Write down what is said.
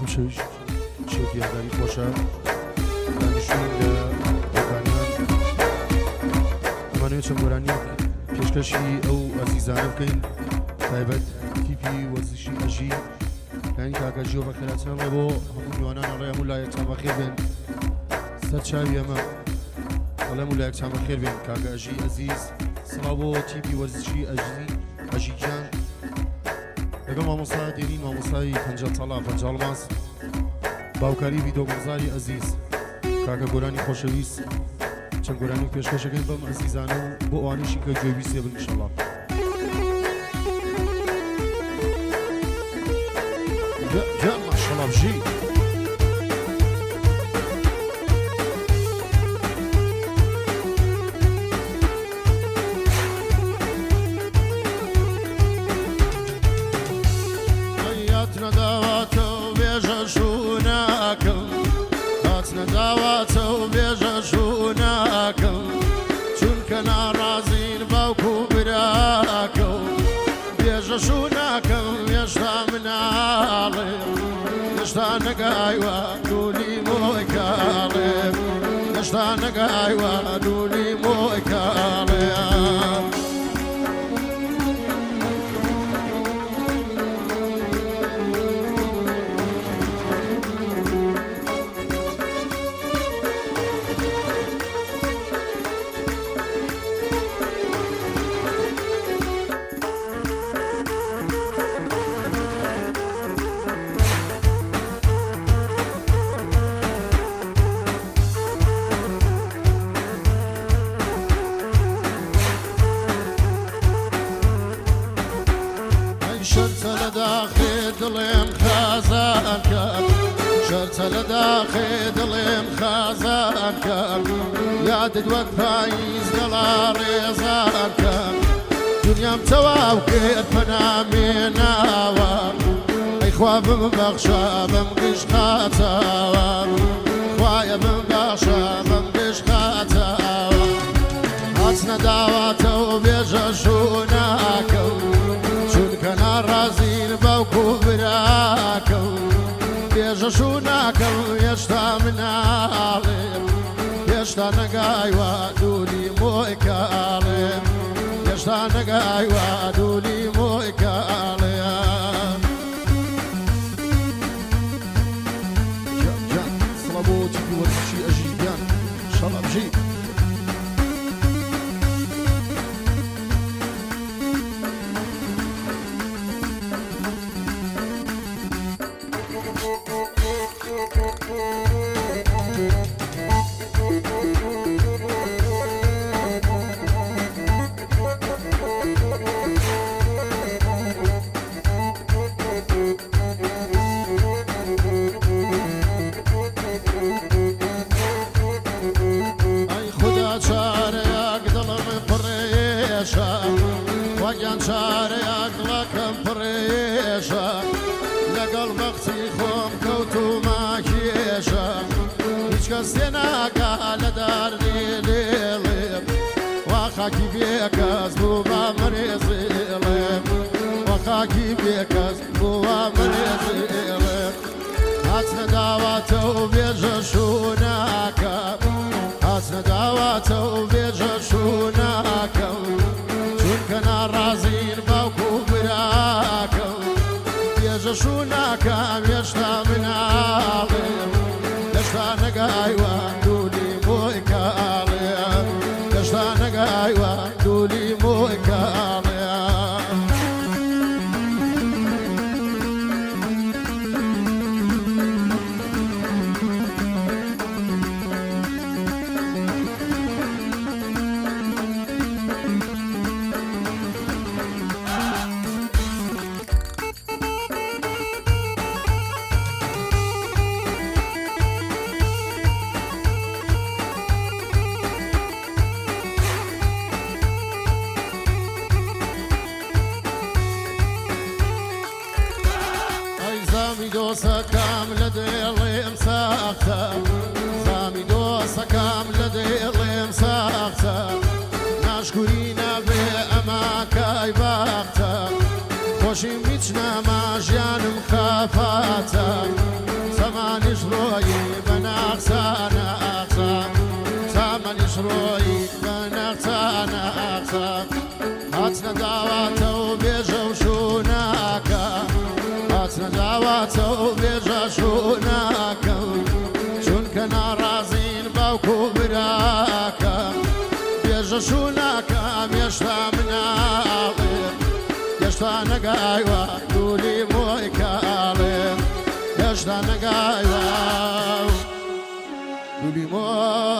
شويش شوفي هذا يخوشها دانشون لبنان أمانوية شموراني پێشکەشی ئەو ئەزیزانە بکەین تایبەت تیپی وەرزشی ئەژی یانی کاکەژیۆ بەخێراتنەڵێ بۆ هەموو میوانان ئەڕێ هەموو لایەکتان بەخێر بێن سەر چاوی ئەمە ئەڵێ هەموو لایەکتان بەخێر بێن کاکە ئەژی ئەزیز سڵاو بۆ تیپی وەرزشی ئەژیگیان لەگەڵ مامۆستا دێنی مامۆستای پەنجە تەڵا پەنجاڵماس باوکاری ڤیدۆگۆزاری ئەزیز کاکە گۆرانی خۆشەویست چەند گۆرانی پێشکەشەکەین بەم ئەزیزانە و بۆ ئەوانیشی کە گوێویستێ بن ئینشەڵڵا جا ماشەڵڵا بژی هاتنە داواتە و بێژە شووناکەم هاتنە داواتە و بێژە شووناکەم چونکە ناڕازین باوکو براکە و بێژە شووناکەم هێشتا مناڵێم هێشتا نەگایوە دوولی مۆی کاڵێم هێشتا نەگایوە دوولی مۆی کاڵێم شرطە لە داخێ دڵێم خازان کرد شرطە لە داخێ دڵێم خازان کرد یادت وەک پاییز دڵا ڕێزان کرد دنیام تەواو کرد پەنامێناوە ئەیخوا بمبەخشە بەم گشت خاتاوە خوایە بمبەخشە بەم گشت خاتاوە هاتنە داواتە و بێژە شووناکەم چونکە ناڕازین باوکو براکەم بێژە شووناکەم هێشتا مناڵێم هێشتا نەگایوە دوولی مۆی کاڵێم هێشتا نەگایوە دوولی مۆی کاڵێم سڵە بۆ تیپی وەرزشی ئەژیگیان شەڵە بژی وەگیان چارەیە دڵەکەم پڕێشە لەگەڵ بەختی خۆم کەوتومە کێشە هیچ کەس تێناکە لە داردی لێڵێم وا خاکی بێکەس بوو بە مەرێزێڵێم وا خاکی بێکەس بوو بە مەرێزێڵێم هاتنە داواتە و بێژە شووناکەم هاتنە داواتە و بێژە شووناکەم چونکە ناڕازین باوکو براکەم بێژە شووناکەم هێشتا مناڵێم هێشتا نەگایوە دوولی مۆی کاڵێم هێشتا نەگایوە دوولی مۆی کاڵێم دۆسەکەم لە دێڵێم ساختە زامی دۆسەکەم لە دێڵێم ساختە ناشکوری نەبێ ئەمە کای باختە خۆشیم هیچ نەما ژیانم خەفاتە ناقصة هاتنا دعوة وبيجا وشوناكا هاتنا دعوة وبيجا شوناكا شون كان رازين باوكو براكا بيجا شوناكا ميشتا مناغي يشتا نقايوا دولي مويكالي يشتا نقايوا دولي مويكالي